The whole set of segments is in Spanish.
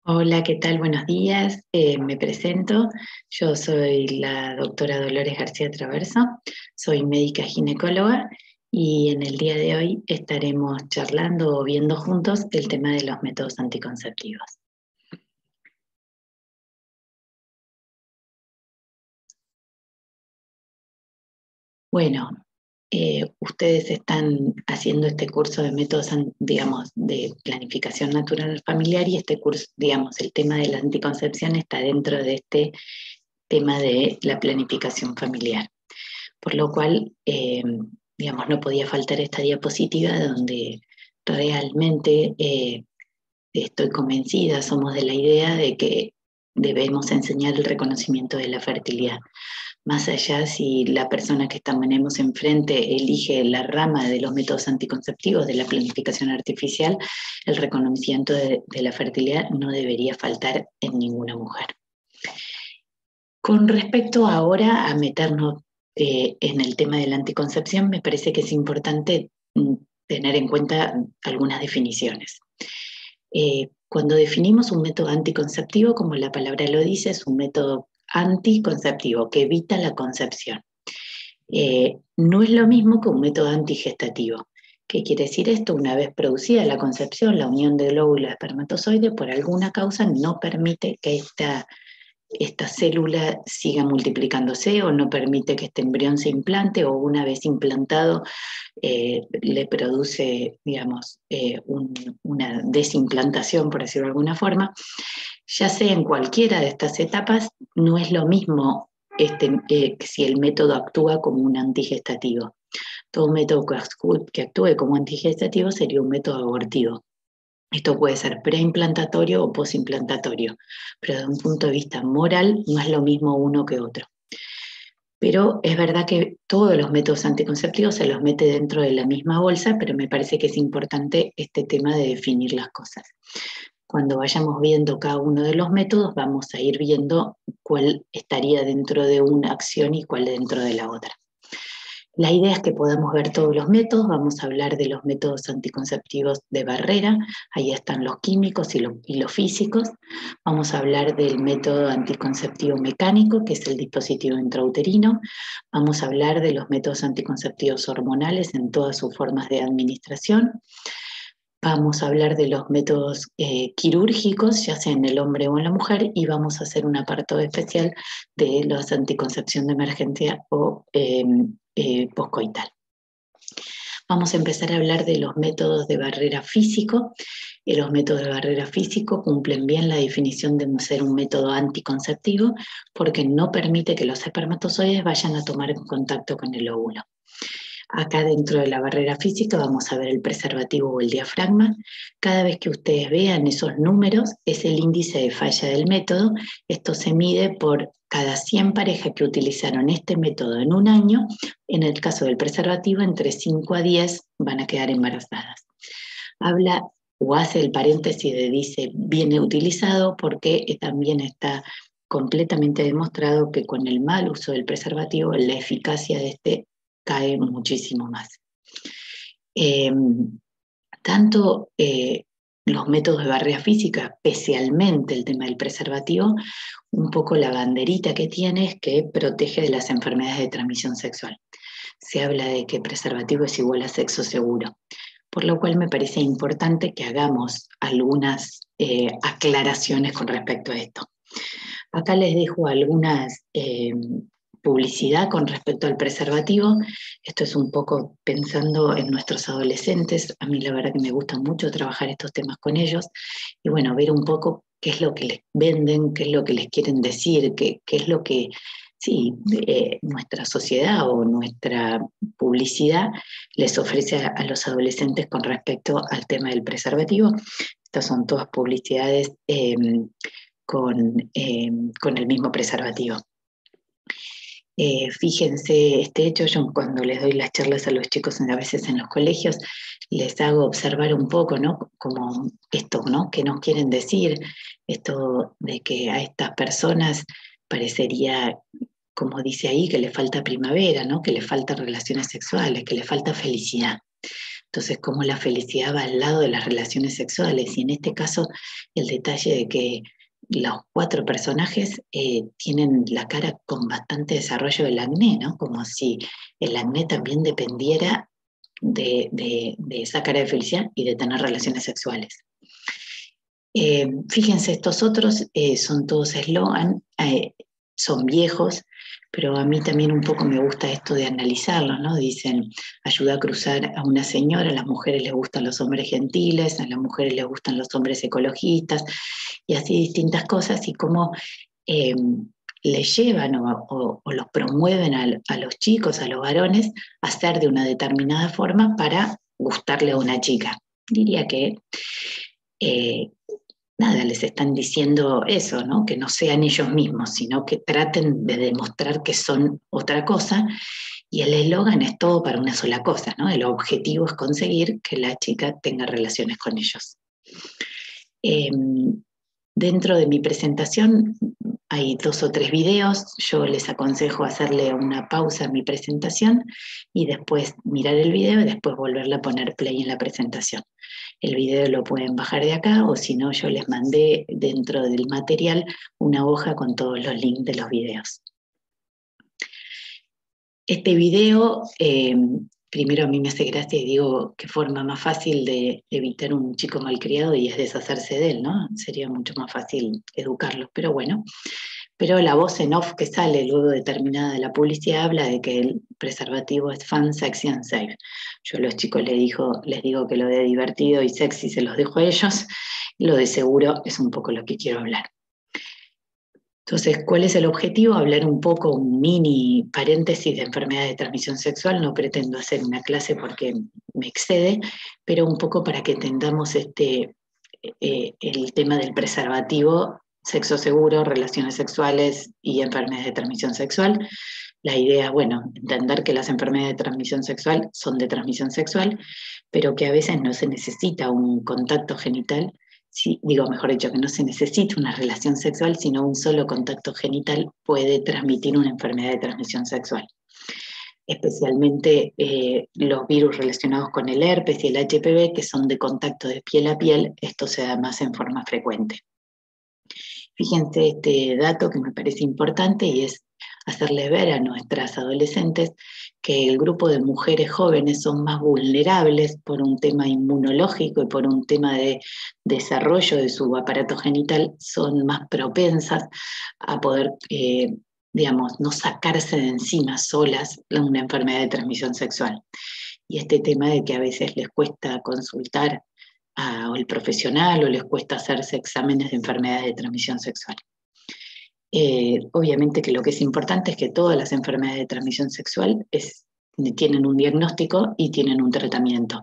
Hola, ¿qué tal? Buenos días. Me presento. Yo soy la doctora Dolores García Traverso, soy médica ginecóloga y en el día de hoy estaremos charlando o viendo juntos el tema de los métodos anticonceptivos. Bueno, ustedes están haciendo este curso de métodos, digamos, de planificación natural familiar y este curso, digamos, el tema de la anticoncepción está dentro de este tema de la planificación familiar. Por lo cual, digamos, no podía faltar esta diapositiva donde realmente estoy convencida, somos de la idea de que debemos enseñar el reconocimiento de la fertilidad. Más allá si la persona que tenemos enfrente elige la rama de los métodos anticonceptivos de la planificación artificial, el reconocimiento de la fertilidad no debería faltar en ninguna mujer. Con respecto ahora a meternos en el tema de la anticoncepción, me parece que es importante tener en cuenta algunas definiciones. Cuando definimos un método anticonceptivo, como la palabra lo dice, es un método anticonceptivo que evita la concepción. No es lo mismo que un método antigestativo. ¿Qué quiere decir esto? Una vez producida la concepción, la unión del óvulo y espermatozoide, por alguna causa no permite que esta célula siga multiplicándose o no permite que este embrión se implante o una vez implantado le produce, digamos, una desimplantación, por decirlo de alguna forma. Ya sea en cualquiera de estas etapas, no es lo mismo si el método actúa como un antigestativo. Todo método que actúe como antigestativo sería un método abortivo. Esto puede ser preimplantatorio o posimplantatorio, pero desde un punto de vista moral no es lo mismo uno que otro. Pero es verdad que todos los métodos anticonceptivos se los mete dentro de la misma bolsa, pero me parece que es importante este tema de definir las cosas. Cuando vayamos viendo cada uno de los métodos, vamos a ir viendo cuál estaría dentro de una acción y cuál dentro de la otra. La idea es que podamos ver todos los métodos, vamos a hablar de los métodos anticonceptivos de barrera, ahí están los químicos y los físicos, vamos a hablar del método anticonceptivo mecánico, que es el dispositivo intrauterino, vamos a hablar de los métodos anticonceptivos hormonales en todas sus formas de administración, vamos a hablar de los métodos quirúrgicos, ya sea en el hombre o en la mujer, y vamos a hacer un apartado especial de los anticoncepción de emergencia o poscoital. Vamos a empezar a hablar de los métodos de barrera físico. Los métodos de barrera físico cumplen bien la definición de ser un método anticonceptivo porque no permite que los espermatozoides vayan a tomar contacto con el óvulo. Acá dentro de la barrera física vamos a ver el preservativo o el diafragma. Cada vez que ustedes vean esos números es el índice de falla del método. Esto se mide por cada 100 parejas que utilizaron este método en un año. En el caso del preservativo, entre 5 a 10 van a quedar embarazadas. Habla o hace el paréntesis de dice bien utilizado porque también está completamente demostrado que con el mal uso del preservativo la eficacia de este cae muchísimo más. Tanto los métodos de barrera física, especialmente el tema del preservativo, un poco la banderita que tiene es que protege de las enfermedades de transmisión sexual. Se habla de que preservativo es igual a sexo seguro, por lo cual me parece importante que hagamos algunas aclaraciones con respecto a esto. Acá les dejo algunas publicidad con respecto al preservativo. Esto es un poco pensando en nuestros adolescentes. A mí la verdad que me gusta mucho trabajar estos temas con ellos y bueno, ver un poco qué es lo que les venden, qué es lo que les quieren decir, qué es lo que sí, nuestra sociedad o nuestra publicidad les ofrece a los adolescentes con respecto al tema del preservativo. Estas son todas publicidades con el mismo preservativo. Fíjense este hecho, yo cuando les doy las charlas a los chicos a veces en los colegios, les hago observar un poco, ¿no? Como esto, ¿no? Que nos quieren decir, esto de que a estas personas parecería, como dice ahí, que le falta primavera, ¿no? Que le faltan relaciones sexuales, que le falta felicidad. Entonces, cómo la felicidad va al lado de las relaciones sexuales. Y en este caso, el detalle de que los 4 personajes tienen la cara con bastante desarrollo del acné, ¿no? Como si el acné también dependiera de esa cara de felicidad y de tener relaciones sexuales. Fíjense, estos otros son todos eslogan, son viejos, pero a mí también un poco me gusta esto de analizarlos, ¿no? Dicen, ayuda a cruzar a una señora, a las mujeres les gustan los hombres gentiles, a las mujeres les gustan los hombres ecologistas, y así distintas cosas, y cómo eh, les llevan o los promueven a los chicos, a los varones, a ser de una determinada forma para gustarle a una chica. Diría que eh, nada, les están diciendo eso, ¿no? Que no sean ellos mismos, sino que traten de demostrar que son otra cosa. Y el eslogan es todo para una sola cosa, ¿no? El objetivo es conseguir que la chica tenga relaciones con ellos. Dentro de mi presentación hay 2 o 3 videos. Yo les aconsejo hacerle una pausa a mi presentación y después mirar el video y después volverle a poner play en la presentación. El video lo pueden bajar de acá o si no, yo les mandé dentro del material una hoja con todos los links de los videos. Este video, primero a mí me hace gracia y digo qué forma más fácil de evitar un chico malcriado y es deshacerse de él, ¿no? Sería mucho más fácil educarlos, pero bueno. Pero la voz en off que sale luego determinada de la publicidad habla de que el preservativo es fun, sexy and safe. Yo a los chicos les digo que lo de divertido y sexy se los dejo a ellos, lo de seguro es un poco lo que quiero hablar. Entonces, ¿cuál es el objetivo? Hablar un poco, un mini paréntesis de enfermedades de transmisión sexual. No pretendo hacer una clase porque me excede, pero un poco para que entendamos el tema del preservativo, sexo seguro, relaciones sexuales y enfermedades de transmisión sexual. La idea, bueno, entender que las enfermedades de transmisión sexual son de transmisión sexual, pero que a veces no se necesita un contacto genital. Sí, digo, mejor dicho, que no se necesita una relación sexual, sino un solo contacto genital puede transmitir una enfermedad de transmisión sexual. Especialmente los virus relacionados con el herpes y el HPV, que son de contacto de piel a piel, esto se da más en forma frecuente. Fíjense este dato que me parece importante y es hacerles ver a nuestras adolescentes que el grupo de mujeres jóvenes son más vulnerables por un tema inmunológico y por un tema de desarrollo de su aparato genital, son más propensas a poder, digamos, no sacarse de encima solas una enfermedad de transmisión sexual. Y este tema de que a veces les cuesta consultar o el profesional o les cuesta hacerse exámenes de enfermedades de transmisión sexual. Obviamente que lo que es importante es que todas las enfermedades de transmisión sexual tienen un diagnóstico y tienen un tratamiento.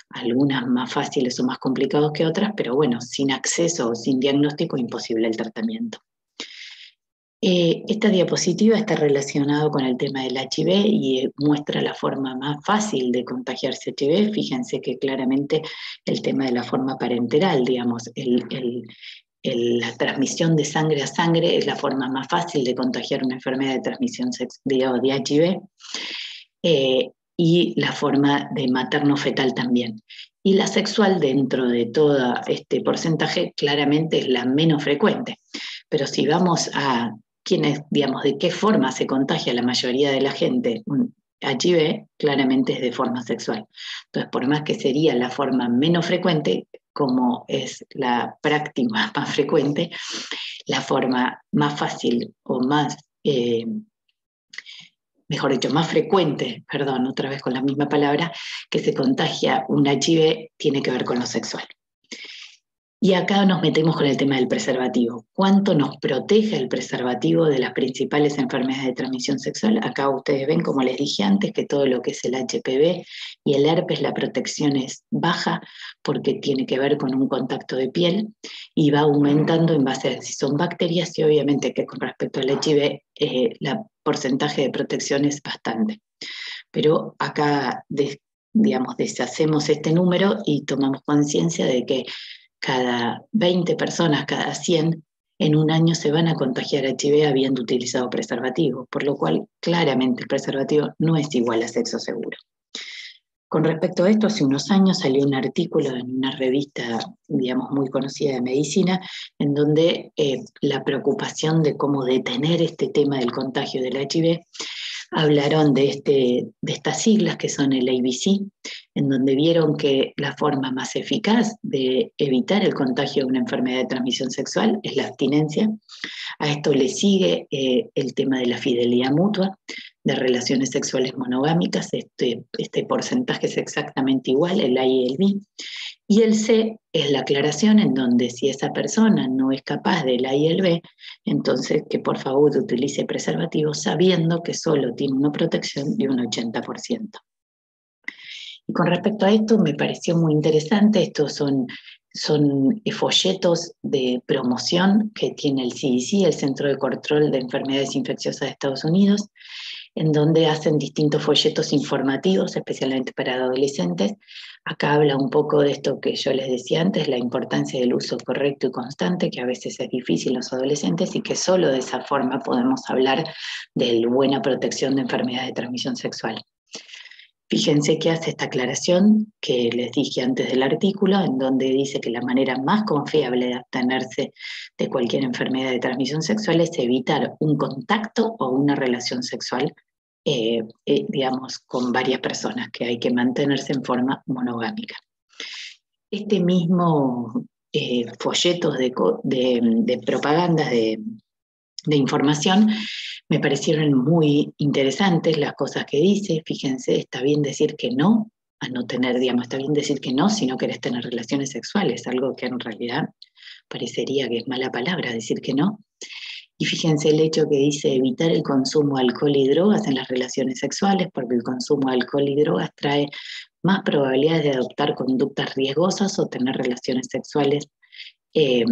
Algunas más fáciles o más complicados que otras, pero bueno, sin acceso o sin diagnóstico, imposible el tratamiento. Esta diapositiva está relacionada con el tema del HIV y muestra la forma más fácil de contagiarse HIV. Fíjense que claramente el tema de la forma parenteral, digamos, la transmisión de sangre a sangre es la forma más fácil de contagiar una enfermedad de transmisión de HIV, y la forma de materno-fetal también. Y la sexual, dentro de todo este porcentaje, claramente es la menos frecuente. Pero si vamos a digamos, de qué forma se contagia la mayoría de la gente, HIV claramente es de forma sexual. Entonces, por más que sería la forma menos frecuente, como es la práctica más frecuente, la forma más fácil o más, mejor dicho, más frecuente, perdón, otra vez con la misma palabra, que se contagia un HIV tiene que ver con lo sexual. Y acá nos metemos con el tema del preservativo. ¿Cuánto nos protege el preservativo de las principales enfermedades de transmisión sexual? Acá ustedes ven, como les dije antes, que todo lo que es el HPV y el herpes, la protección es baja porque tiene que ver con un contacto de piel y va aumentando en base a si son bacterias y obviamente que con respecto al HIV el porcentaje de protección es bastante. Pero acá, digamos, deshacemos este número y tomamos conciencia de que cada 20 personas, cada 100, en un año se van a contagiar HIV habiendo utilizado preservativo, por lo cual claramente el preservativo no es igual a sexo seguro. Con respecto a esto, hace unos años salió un artículo en una revista, digamos, muy conocida de medicina, en donde la preocupación de cómo detener este tema del contagio del HIV, hablaron de estas siglas que son el ABC, en donde vieron que la forma más eficaz de evitar el contagio de una enfermedad de transmisión sexual es la abstinencia. A esto le sigue el tema de la fidelidad mutua, de relaciones sexuales monogámicas, este porcentaje es exactamente igual, el A y el B. Y el C es la aclaración en donde si esa persona no es capaz del A y el B, entonces que por favor utilice preservativo sabiendo que solo tiene una protección de un 80%. Y con respecto a esto me pareció muy interesante, estos son folletos de promoción que tiene el CDC, el Centro de Control de Enfermedades Infecciosas de Estados Unidos, en donde hacen distintos folletos informativos, especialmente para adolescentes. Acá habla un poco de esto que yo les decía antes, la importancia del uso correcto y constante, que a veces es difícil en los adolescentes y que solo de esa forma podemos hablar de la buena protección de enfermedades de transmisión sexual. Fíjense que hace esta aclaración que les dije antes del artículo, en donde dice que la manera más confiable de abstenerse de cualquier enfermedad de transmisión sexual es evitar un contacto o una relación sexual, digamos, con varias personas, que hay que mantenerse en forma monogámica. Este mismo folletos de propaganda de información, me parecieron muy interesantes las cosas que dice. Fíjense, está bien decir que no, a no tener, digamos, está bien decir que no si no querés tener relaciones sexuales, algo que en realidad parecería que es mala palabra decir que no. Y fíjense el hecho que dice evitar el consumo de alcohol y drogas en las relaciones sexuales, porque el consumo de alcohol y drogas trae más probabilidades de adoptar conductas riesgosas o tener relaciones sexuales eh,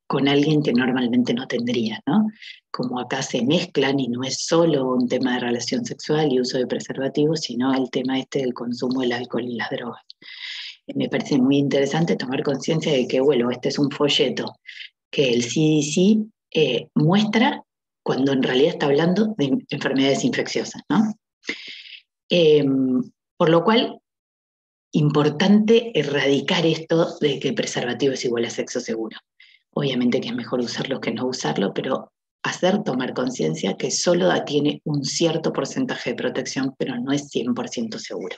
con alguien que normalmente no tendría, ¿no? Como acá se mezclan y no es solo un tema de relación sexual y uso de preservativos, sino el tema del consumo del alcohol y las drogas. Me parece muy interesante tomar conciencia de que, bueno, este es un folleto que el CDC muestra cuando en realidad está hablando de enfermedades infecciosas, ¿no? Eh, por lo cual, importante erradicar esto de que el preservativo es igual a sexo seguro. Obviamente que es mejor usarlo que no usarlo, pero tomar conciencia que solo tiene un cierto porcentaje de protección, pero no es 100% seguro.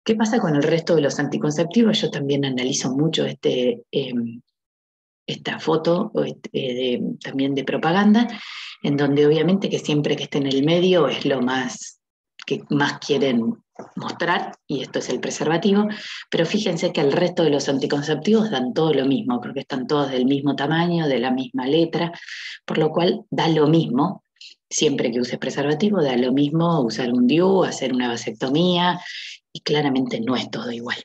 ¿Qué pasa con el resto de los anticonceptivos? Yo también analizo mucho esta foto también de propaganda, en donde obviamente que siempre que esté en el medio es lo más que más quieren mostrar, y esto es el preservativo, pero fíjense que el resto de los anticonceptivos dan todo lo mismo, porque están todos del mismo tamaño, de la misma letra, por lo cual da lo mismo, siempre que uses preservativo, da lo mismo usar un DIU, hacer una vasectomía, y claramente no es todo igual.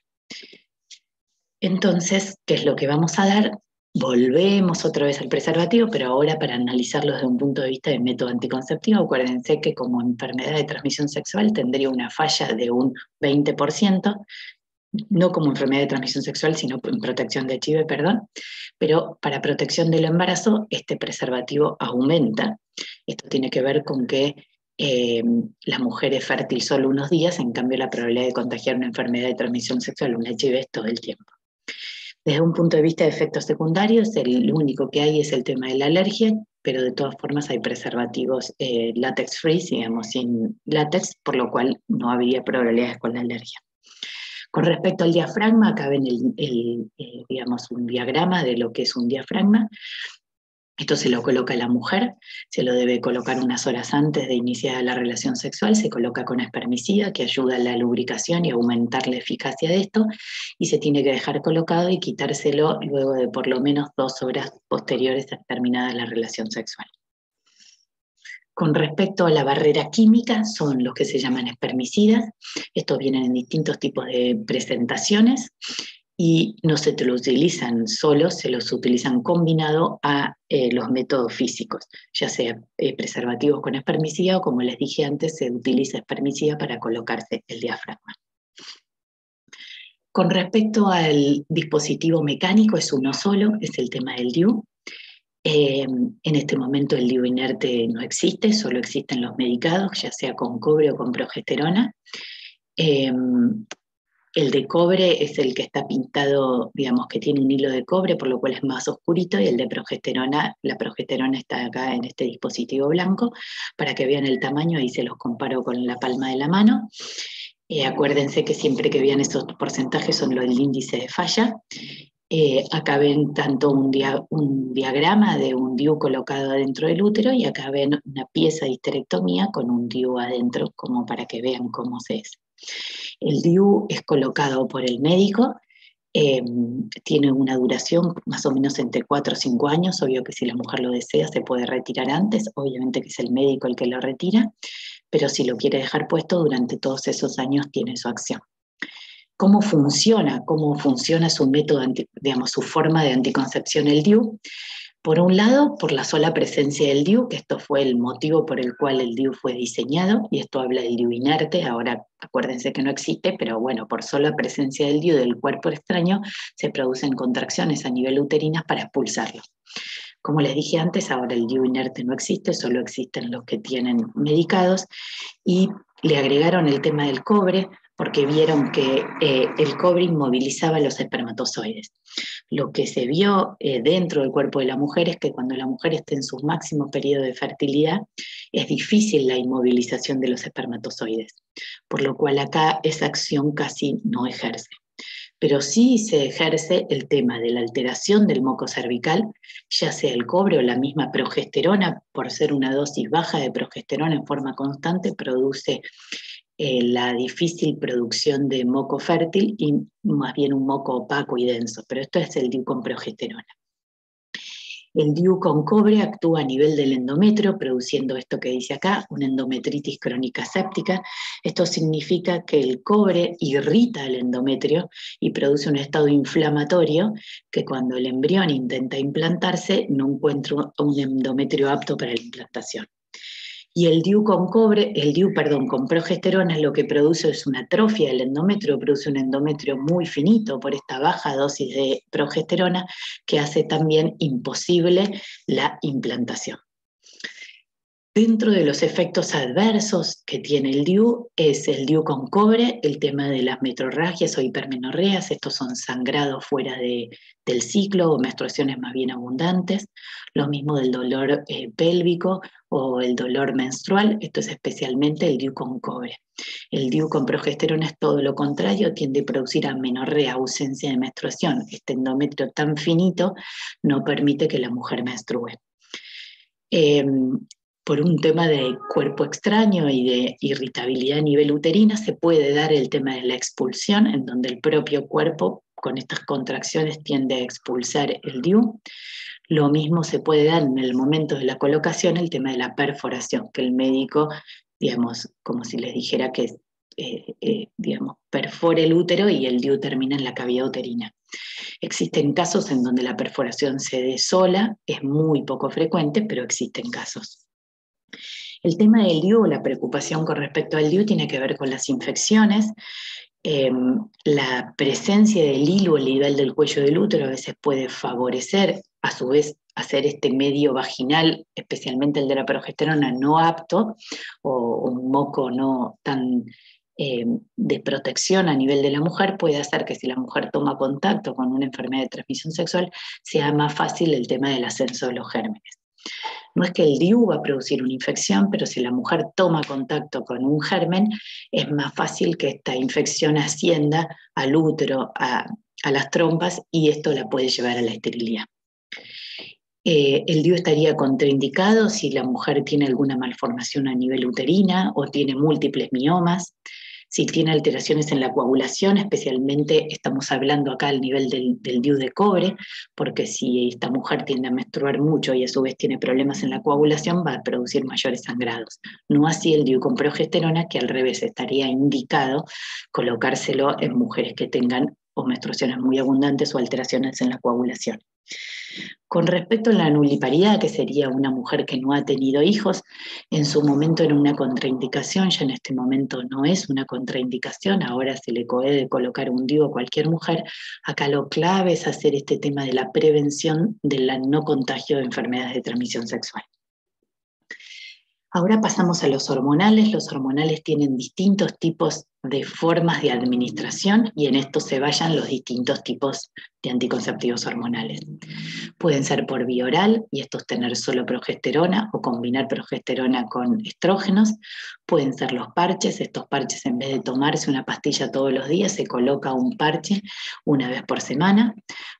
Entonces, ¿qué es lo que vamos a dar? Volvemos otra vez al preservativo, pero ahora para analizarlo desde un punto de vista de método anticonceptivo. Acuérdense que como enfermedad de transmisión sexual tendría una falla de un 20%, no como enfermedad de transmisión sexual, sino en protección de HIV, perdón, pero para protección del embarazo este preservativo aumenta. Esto tiene que ver con que la mujer es fértil solo unos días, en cambio la probabilidad de contagiar una enfermedad de transmisión sexual, un HIV, es todo el tiempo. Desde un punto de vista de efectos secundarios, el único que hay es el tema de la alergia, pero de todas formas hay preservativos látex free, digamos, sin látex, por lo cual no habría probabilidades con la alergia. Con respecto al diafragma, acá ven digamos, un diagrama de lo que es un diafragma. Esto se lo coloca la mujer, se lo debe colocar unas horas antes de iniciar la relación sexual, se coloca con espermicida que ayuda a la lubricación y a aumentar la eficacia de esto, y se tiene que dejar colocado y quitárselo luego de por lo menos 2 horas posteriores a terminada la relación sexual. Con respecto a la barrera química, son los que se llaman espermicidas. Estos vienen en distintos tipos de presentaciones y no se te lo utilizan solos, se los utilizan combinado a los métodos físicos, ya sea preservativos con espermicida o, como les dije antes, se utiliza espermicida para colocarse el diafragma. Con respecto al dispositivo mecánico, es uno solo, es el tema del DIU. En este momento el DIU inerte no existe, solo existen los medicados, ya sea con cobre o con progesterona. El de cobre es el que está pintado, digamos, que tiene un hilo de cobre, por lo cual es más oscurito, y el de progesterona, la progesterona está acá en este dispositivo blanco, para que vean el tamaño, ahí se los comparo con la palma de la mano. Acuérdense que siempre que vean esos porcentajes son los del índice de falla. Acá ven tanto un diagrama de un DIU colocado adentro del útero, y acá ven una pieza de histerectomía con un DIU adentro, como para que vean cómo se es. El DIU es colocado por el médico, tiene una duración más o menos entre 4 o 5 años, obvio que si la mujer lo desea se puede retirar antes, obviamente que es el médico el que lo retira, pero si lo quiere dejar puesto durante todos esos años tiene su acción. ¿Cómo funciona? ¿Cómo funciona su método, digamos, su forma de anticoncepción, el DIU? Por un lado, por la sola presencia del DIU, que esto fue el motivo por el cual el DIU fue diseñado, y esto habla del DIU inerte, ahora acuérdense que no existe, pero bueno, por sola presencia del DIU del cuerpo extraño, se producen contracciones a nivel uterinas para expulsarlo. Como les dije antes, ahora el DIU inerte no existe, solo existen los que tienen medicados, y le agregaron el tema del cobre, porque vieron que el cobre inmovilizaba los espermatozoides. Lo que se vio dentro del cuerpo de la mujer es que cuando la mujer está en su máximo periodo de fertilidad, es difícil la inmovilización de los espermatozoides, por lo cual acá esa acción casi no ejerce. Pero sí se ejerce el tema de la alteración del moco cervical, ya sea el cobre o la misma progesterona, por ser una dosis baja de progesterona en forma constante, produce la difícil producción de moco fértil y más bien un moco opaco y denso, pero esto es el DIU con progesterona. El DIU con cobre actúa a nivel del endometrio, produciendo esto que dice acá, una endometritis crónica séptica. Esto significa que el cobre irrita el endometrio y produce un estado inflamatorio que cuando el embrión intenta implantarse no encuentra un endometrio apto para la implantación. Y el DIU con cobre, el DIU, perdón, con progesterona, lo que produce es una atrofia del endometrio, produce un endometrio muy finito por esta baja dosis de progesterona que hace también imposible la implantación. Dentro de los efectos adversos que tiene el DIU es el DIU con cobre, el tema de las metrorragias o hipermenorreas, estos son sangrados fuera del ciclo o menstruaciones más bien abundantes, lo mismo del dolor pélvico o el dolor menstrual, esto es especialmente el DIU con cobre. El DIU con progesterona es todo lo contrario, tiende a producir amenorrea, ausencia de menstruación. Este endometrio tan finito no permite que la mujer menstrue. Por un tema de cuerpo extraño y de irritabilidad a nivel uterina, se puede dar el tema de la expulsión, en donde el propio cuerpo con estas contracciones tiende a expulsar el DIU. Lo mismo se puede dar en el momento de la colocación, el tema de la perforación, que el médico, digamos, como si les dijera que digamos, perfora el útero y el DIU termina en la cavidad uterina. Existen casos en donde la perforación se dé sola, es muy poco frecuente, pero existen casos. El tema del DIU, la preocupación con respecto al DIU tiene que ver con las infecciones. La presencia del hilo a nivel del cuello del útero a veces puede favorecer, a su vez, hacer este medio vaginal, especialmente el de la progesterona, no apto, o un moco no tan de protección a nivel de la mujer, puede hacer que si la mujer toma contacto con una enfermedad de transmisión sexual, sea más fácil el tema del ascenso de los gérmenes. No es que el DIU va a producir una infección, pero si la mujer toma contacto con un germen, es más fácil que esta infección ascienda al útero, a las trompas, y esto la puede llevar a la esterilidad. El DIU estaría contraindicado si la mujer tiene alguna malformación a nivel uterina o tiene múltiples miomas, si tiene alteraciones en la coagulación, especialmente estamos hablando acá al nivel del DIU de cobre, porque si esta mujer tiende a menstruar mucho y a su vez tiene problemas en la coagulación, va a producir mayores sangrados. No así el DIU con progesterona, que al revés estaría indicado colocárselo en mujeres que tengan o menstruaciones muy abundantes o alteraciones en la coagulación. Con respecto a la nuliparidad, que sería una mujer que no ha tenido hijos, en su momento era una contraindicación, ya en este momento no es una contraindicación, ahora se le puede colocar un DIU a cualquier mujer. Acá lo clave es hacer este tema de la prevención del no contagio de enfermedades de transmisión sexual. Ahora pasamos a los hormonales. Los hormonales tienen distintos tipos de formas de administración y en esto se vayan los distintos tipos de anticonceptivos hormonales. Pueden ser por vía oral, y esto es tener solo progesterona o combinar progesterona con estrógenos. Pueden ser los parches. Estos parches, en vez de tomarse una pastilla todos los días, se coloca un parche una vez por semana.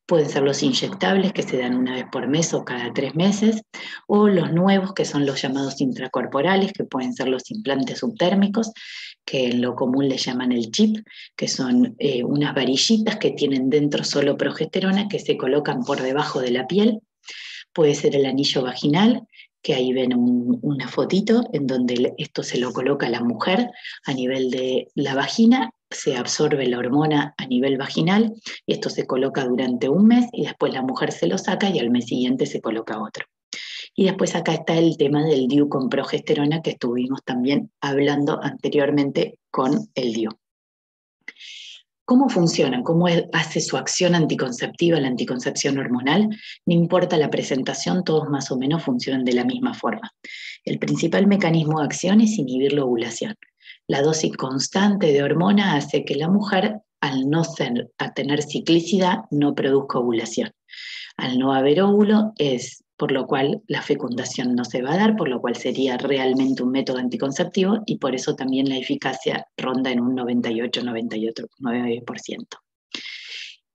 Pueden ser los inyectables, que se dan una vez por mes o cada 3 meses, o los nuevos, que son los llamados intracorporales, que pueden ser los implantes subtérmicos, que en lo común le llaman el chip, que son unas varillitas que tienen dentro solo progesterona, que se colocan por debajo de la piel. Puede ser el anillo vaginal, que ahí ven una fotito en donde esto se lo coloca a la mujer a nivel de la vagina, se absorbe la hormona a nivel vaginal, y esto se coloca durante un mes y después la mujer se lo saca y al mes siguiente se coloca otro. Y después acá está el tema del DIU con progesterona, que estuvimos también hablando anteriormente con el DIU. ¿Cómo funcionan? ¿Cómo hace su acción anticonceptiva la anticoncepción hormonal? No importa la presentación, todos más o menos funcionan de la misma forma. El principal mecanismo de acción es inhibir la ovulación. La dosis constante de hormona hace que la mujer, al no tener ciclicidad, no produzca ovulación. Al no haber óvulo, por lo cual la fecundación no se va a dar, por lo cual sería realmente un método anticonceptivo, y por eso también la eficacia ronda en un 98-98%.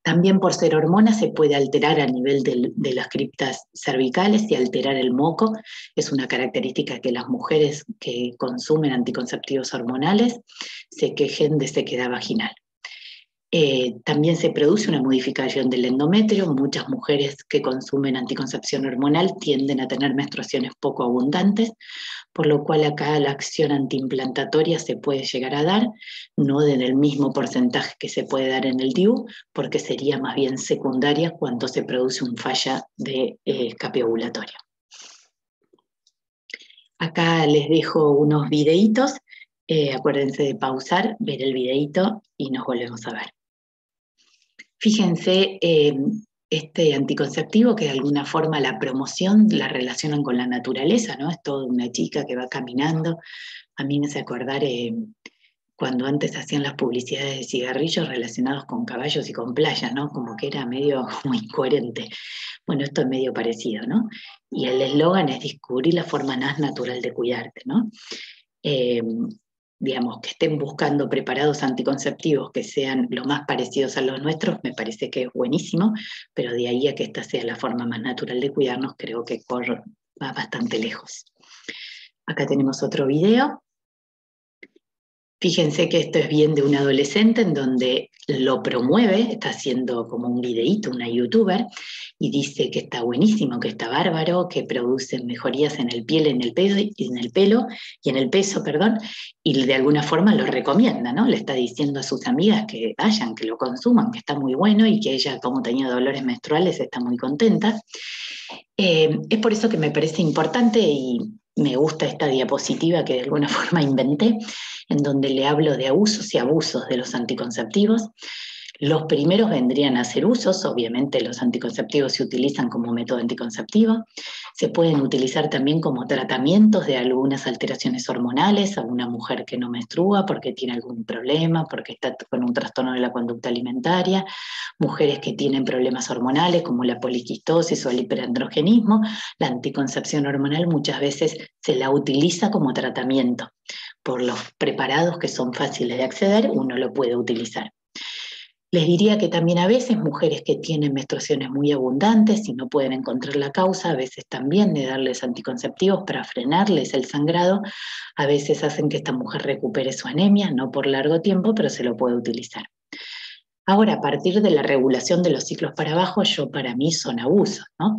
También por ser hormona se puede alterar a nivel de las criptas cervicales y alterar el moco. Es una característica que las mujeres que consumen anticonceptivos hormonales se quejen de sequedad vaginal. También se produce una modificación del endometrio. Muchas mujeres que consumen anticoncepción hormonal tienden a tener menstruaciones poco abundantes, por lo cual acá la acción antiimplantatoria se puede llegar a dar, no en el mismo porcentaje que se puede dar en el DIU, porque sería más bien secundaria cuando se produce un falla de escape ovulatorio. Acá les dejo unos videitos. Acuérdense de pausar, ver el videito y nos volvemos a ver. Fíjense, este anticonceptivo, que de alguna forma la promoción la relacionan con la naturaleza, ¿no? Es toda una chica que va caminando. A mí me hace acordar cuando antes hacían las publicidades de cigarrillos relacionados con caballos y con playas, ¿no? Como que era medio muy incoherente. Bueno, esto es medio parecido, ¿no? Y el eslogan es descubrir la forma más natural de cuidarte, ¿no? Digamos, que estén buscando preparados anticonceptivos que sean lo más parecidos a los nuestros, me parece que es buenísimo, pero de ahí a que esta sea la forma más natural de cuidarnos, creo que va bastante lejos. Acá tenemos otro video. Fíjense que esto es bien de una adolescente en donde lo promueve, está haciendo como un videíto, una youtuber, y dice que está buenísimo, que está bárbaro, que produce mejorías en el piel, en el pelo y en el peso, perdón, y de alguna forma lo recomienda, ¿no? Le está diciendo a sus amigas que vayan, que lo consuman, que está muy bueno, y que ella, como tenía dolores menstruales, está muy contenta. Es por eso que me parece importante y me gusta esta diapositiva que de alguna forma inventé, en donde le hablo de usos y abusos de los anticonceptivos. Los primeros vendrían a ser usos. Obviamente los anticonceptivos se utilizan como método anticonceptivo. Se pueden utilizar también como tratamientos de algunas alteraciones hormonales a una mujer que no menstrua porque tiene algún problema, porque está con un trastorno de la conducta alimentaria, mujeres que tienen problemas hormonales como la poliquistosis o el hiperandrogenismo. La anticoncepción hormonal muchas veces se la utiliza como tratamiento. Por los preparados que son fáciles de acceder, uno lo puede utilizar. Les diría que también a veces mujeres que tienen menstruaciones muy abundantes y no pueden encontrar la causa, a veces también de darles anticonceptivos para frenarles el sangrado, a veces hacen que esta mujer recupere su anemia, no por largo tiempo, pero se lo puede utilizar. Ahora, a partir de la regulación de los ciclos para abajo, para mí son abusos, ¿no?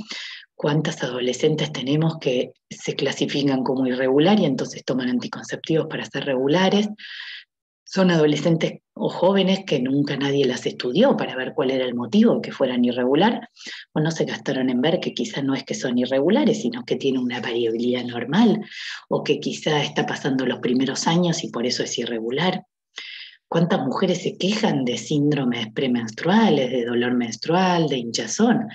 ¿Cuántas adolescentes tenemos que se clasifican como irregular y entonces toman anticonceptivos para ser regulares? Son adolescentes o jóvenes que nunca nadie las estudió para ver cuál era el motivo que fueran irregular, o no se gastaron en ver que quizá no es que son irregulares, sino que tienen una variabilidad normal, o que quizá está pasando los primeros años y por eso es irregular. ¿Cuántas mujeres se quejan de síndromes premenstruales, de dolor menstrual, de hinchazón?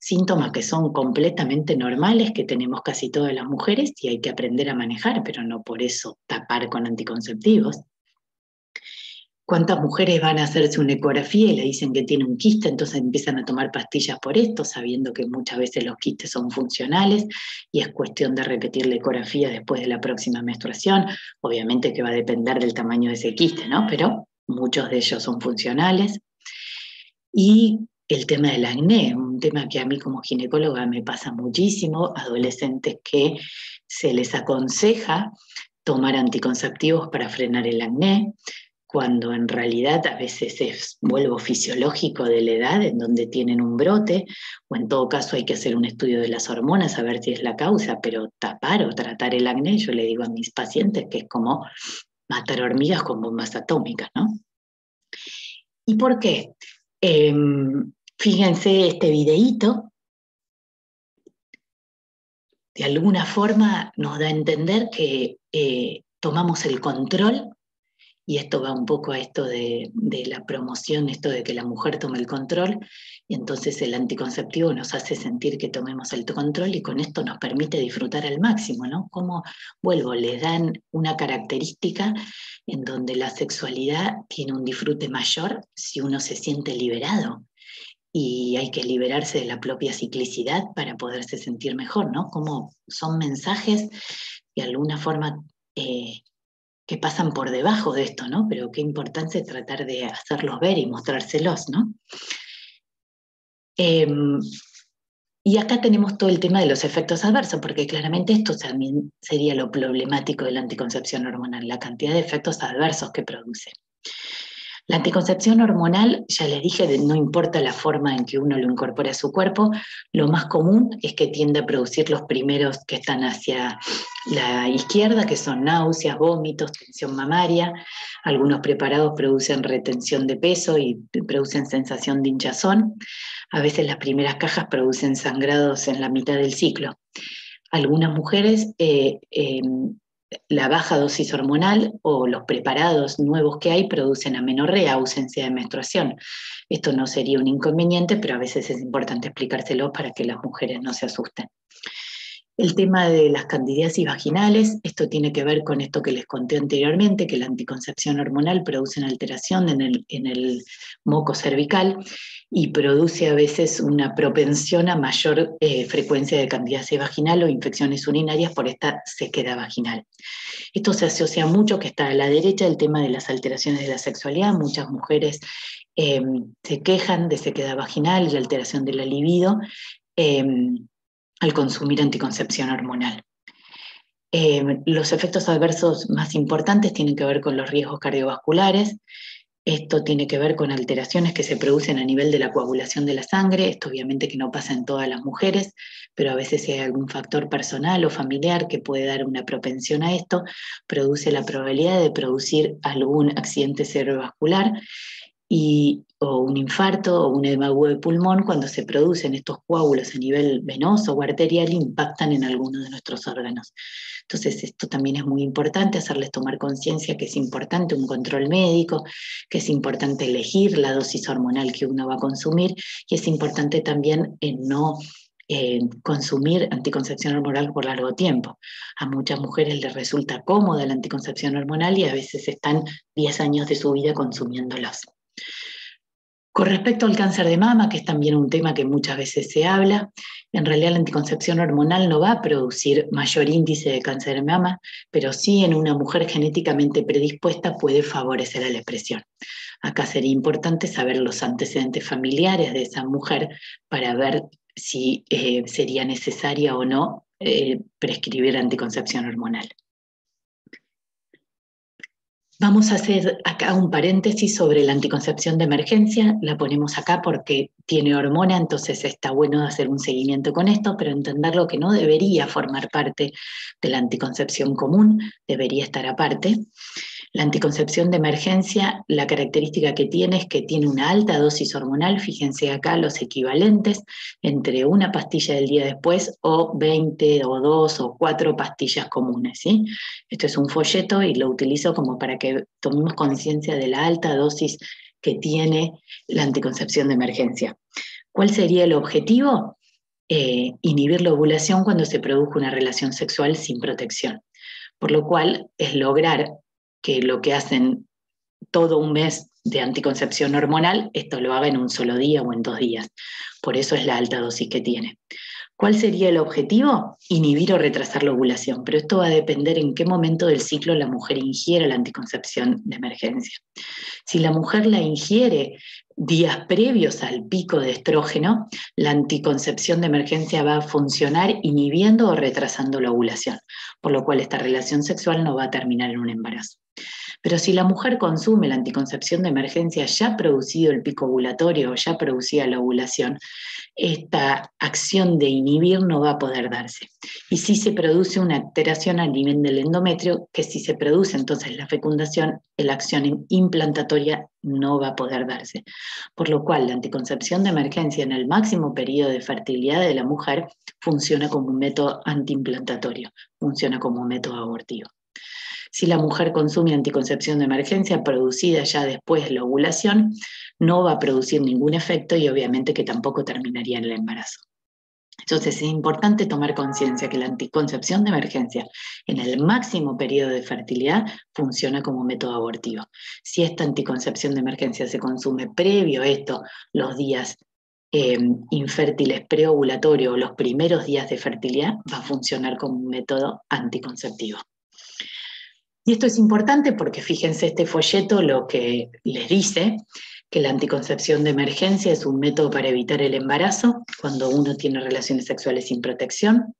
síntomas que son completamente normales, que tenemos casi todas las mujeres y hay que aprender a manejar, pero no por eso tapar con anticonceptivos. ¿Cuántas mujeres van a hacerse una ecografía y le dicen que tiene un quiste, entonces empiezan a tomar pastillas por esto, sabiendo que muchas veces los quistes son funcionales y es cuestión de repetir la ecografía después de la próxima menstruación? Obviamente que va a depender del tamaño de ese quiste, ¿no? Pero muchos de ellos son funcionales. Y el tema del acné, un tema que a mí como ginecóloga me pasa muchísimo, adolescentes que se les aconseja tomar anticonceptivos para frenar el acné, cuando en realidad a veces es vuelvo fisiológico de la edad, en donde tienen un brote, o en todo caso hay que hacer un estudio de las hormonas a ver si es la causa, pero tapar o tratar el acné, yo le digo a mis pacientes que es como matar hormigas con bombas atómicas, ¿no? ¿Y por qué? Eh, Fíjense este videíto, de alguna forma nos da a entender que tomamos el control, y esto va un poco a esto de la promoción, esto de que la mujer tome el control, y entonces el anticonceptivo nos hace sentir que tomemos el control y con esto nos permite disfrutar al máximo, ¿no? Como, vuelvo, le dan una característica en donde la sexualidad tiene un disfrute mayor si uno se siente liberado. Y hay que liberarse de la propia ciclicidad para poderse sentir mejor, ¿no? Como son mensajes de alguna forma que pasan por debajo de esto, ¿no? Pero qué importante es tratar de hacerlos ver y mostrárselos, ¿no? Eh, y acá tenemos todo el tema de los efectos adversos, porque claramente esto también sería lo problemático de la anticoncepción hormonal, la cantidad de efectos adversos que produce. La anticoncepción hormonal, ya les dije, no importa la forma en que uno lo incorpore a su cuerpo, lo más común es que tiende a producir los primeros que están hacia la izquierda, que son náuseas, vómitos, tensión mamaria. Algunos preparados producen retención de peso y producen sensación de hinchazón. A veces las primeras cajas producen sangrados en la mitad del ciclo. Algunas mujeres la baja dosis hormonal o los preparados nuevos que hay producen amenorrea, ausencia de menstruación. Esto no sería un inconveniente, pero a veces es importante explicárselo para que las mujeres no se asusten. El tema de las candidiasis vaginales, esto tiene que ver con esto que les conté anteriormente, que la anticoncepción hormonal produce una alteración en el moco cervical y produce a veces una propensión a mayor frecuencia de candidiasis vaginal o infecciones urinarias por esta sequedad vaginal. Esto se asocia mucho, que está a la derecha, el tema de las alteraciones de la sexualidad. Muchas mujeres se quejan de sequedad vaginal y alteración de la libido al consumir anticoncepción hormonal. Los efectos adversos más importantes tienen que ver con los riesgos cardiovasculares. Esto tiene que ver con alteraciones que se producen a nivel de la coagulación de la sangre. Esto obviamente que no pasa en todas las mujeres, pero a veces si hay algún factor personal o familiar que puede dar una propensión a esto, produce la probabilidad de producir algún accidente cerebrovascular o un infarto o un edema agudo de pulmón. Cuando se producen estos coágulos a nivel venoso o arterial, impactan en algunos de nuestros órganos. Entonces esto también es muy importante, hacerles tomar conciencia que es importante un control médico, que es importante elegir la dosis hormonal que uno va a consumir y es importante también no consumir anticoncepción hormonal por largo tiempo. A muchas mujeres les resulta cómoda la anticoncepción hormonal y a veces están 10 años de su vida consumiéndolos. Con respecto al cáncer de mama, que es también un tema que muchas veces se habla, en realidad la anticoncepción hormonal no va a producir mayor índice de cáncer de mama, pero sí en una mujer genéticamente predispuesta puede favorecer a la expresión. Acá sería importante saber los antecedentes familiares de esa mujer para ver si sería necesaria o no prescribir anticoncepción hormonal. Vamos a hacer acá un paréntesis sobre la anticoncepción de emergencia. La ponemos acá porque tiene hormona, entonces está bueno hacer un seguimiento con esto, pero entenderlo que no debería formar parte de la anticoncepción común, debería estar aparte. La anticoncepción de emergencia, la característica que tiene es que tiene una alta dosis hormonal. Fíjense acá los equivalentes entre una pastilla del día después o 20 o 2 o 4 pastillas comunes, ¿sí? Esto es un folleto y lo utilizo como para que tomemos conciencia de la alta dosis que tiene la anticoncepción de emergencia. ¿Cuál sería el objetivo? inhibir la ovulación cuando se produjo una relación sexual sin protección. Por lo cual es lograr que lo que hacen todo un mes de anticoncepción hormonal, esto lo haga en un solo día o en 2 días. Por eso es la alta dosis que tiene. ¿Cuál sería el objetivo? Inhibir o retrasar la ovulación, pero esto va a depender en qué momento del ciclo la mujer ingiera la anticoncepción de emergencia. Si la mujer la ingiere días previos al pico de estrógeno, la anticoncepción de emergencia va a funcionar inhibiendo o retrasando la ovulación, por lo cual esta relación sexual no va a terminar en un embarazo. Pero si la mujer consume la anticoncepción de emergencia ya producido el pico ovulatorio o ya producida la ovulación, esta acción de inhibir no va a poder darse. Y si se produce una alteración a nivel del endometrio, que si se produce entonces la fecundación, la acción implantatoria no va a poder darse. Por lo cual, la anticoncepción de emergencia en el máximo periodo de fertilidad de la mujer funciona como un método antiimplantatorio, funciona como un método abortivo. Si la mujer consume anticoncepción de emergencia producida ya después de la ovulación, no va a producir ningún efecto y obviamente que tampoco terminaría en el embarazo. Entonces es importante tomar conciencia que la anticoncepción de emergencia en el máximo periodo de fertilidad funciona como método abortivo. Si esta anticoncepción de emergencia se consume previo a esto, los días infértiles preovulatorios o los primeros días de fertilidad, va a funcionar como un método anticonceptivo. Y esto es importante porque fíjense este folleto lo que les dice, que la anticoncepción de emergencia es un método para evitar el embarazo cuando uno tiene relaciones sexuales sin protección.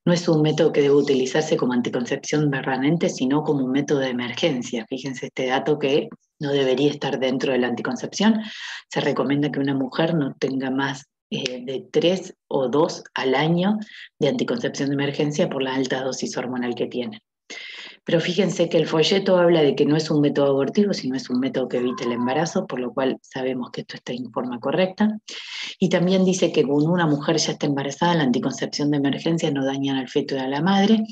No es un método que debe utilizarse como anticoncepción permanente, sino como un método de emergencia. Fíjense este dato que no debería estar dentro de la anticoncepción. Se recomienda que una mujer no tenga más de 3 o 2 al año de anticoncepción de emergencia por la alta dosis hormonal que tiene. Pero fíjense que el folleto habla de que no es un método abortivo, sino es un método que evita el embarazo, por lo cual sabemos que esto está en forma correcta. Y también dice que cuando una mujer ya está embarazada, la anticoncepción de emergencia no daña al feto y a la madre.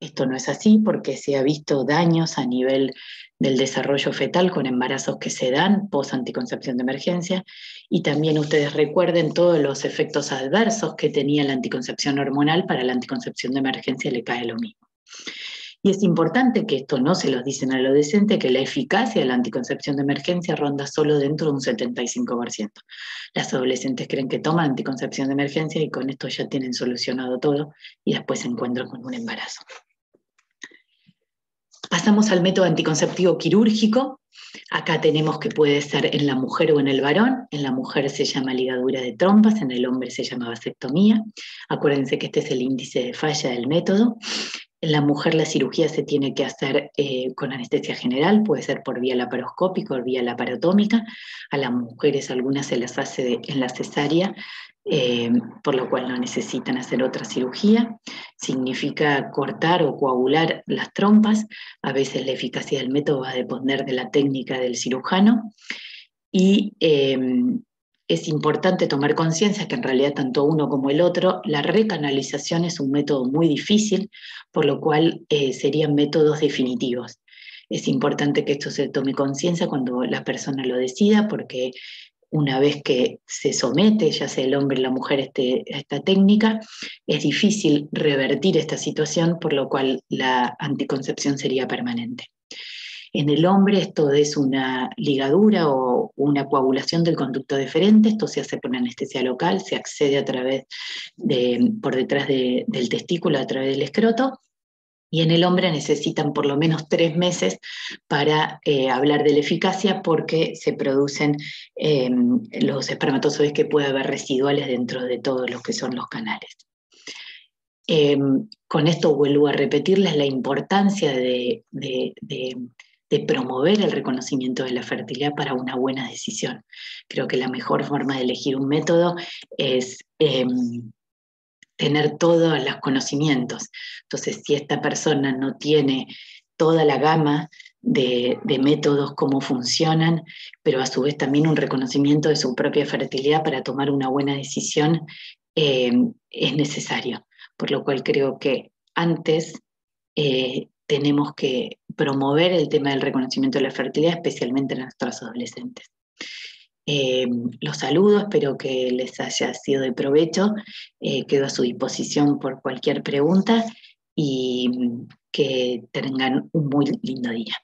Esto no es así porque se ha visto daños a nivel del desarrollo fetal con embarazos que se dan post anticoncepción de emergencia. Y también ustedes recuerden todos los efectos adversos que tenía la anticoncepción hormonal, para la anticoncepción de emergencia le cae lo mismo. Y es importante que esto no se lo dicen al adolescente, que la eficacia de la anticoncepción de emergencia ronda solo dentro de un 75%. Las adolescentes creen que toman anticoncepción de emergencia y con esto ya tienen solucionado todo y después se encuentran con un embarazo. Pasamos al método anticonceptivo quirúrgico. Acá tenemos que puede ser en la mujer o en el varón. En la mujer se llama ligadura de trompas, en el hombre se llama vasectomía. Acuérdense que este es el índice de falla del método. En la mujer la cirugía se tiene que hacer con anestesia general, puede ser por vía laparoscópica o vía laparotómica. A las mujeres algunas se las hace en la cesárea, por lo cual no necesitan hacer otra cirugía. Significa cortar o coagular las trompas. A veces la eficacia del método va a depender de la técnica del cirujano. Y es importante tomar conciencia que en realidad tanto uno como el otro, la recanalización es un método muy difícil, por lo cual serían métodos definitivos. Es importante que esto se tome conciencia cuando la persona lo decida, porque una vez que se somete, ya sea el hombre o la mujer, a esta técnica, es difícil revertir esta situación, por lo cual la anticoncepción sería permanente. En el hombre esto es una ligadura o una coagulación del conducto deferente. Esto se hace por anestesia local, se accede a través por detrás del testículo, a través del escroto. Y en el hombre necesitan por lo menos 3 meses para hablar de la eficacia, porque se producen los espermatozoides que puede haber residuales dentro de todos los que son los canales. Con esto vuelvo a repetirles la importancia de promover el reconocimiento de la fertilidad para una buena decisión. Creo que la mejor forma de elegir un método es tener todos los conocimientos. Entonces, si esta persona no tiene toda la gama de métodos, cómo funcionan, pero a su vez también un reconocimiento de su propia fertilidad para tomar una buena decisión, es necesario. Por lo cual creo que antes tenemos que promover el tema del reconocimiento de la fertilidad, especialmente en nuestros adolescentes. Eh, los saludo, espero que les haya sido de provecho. Quedo a su disposición por cualquier pregunta y que tengan un muy lindo día.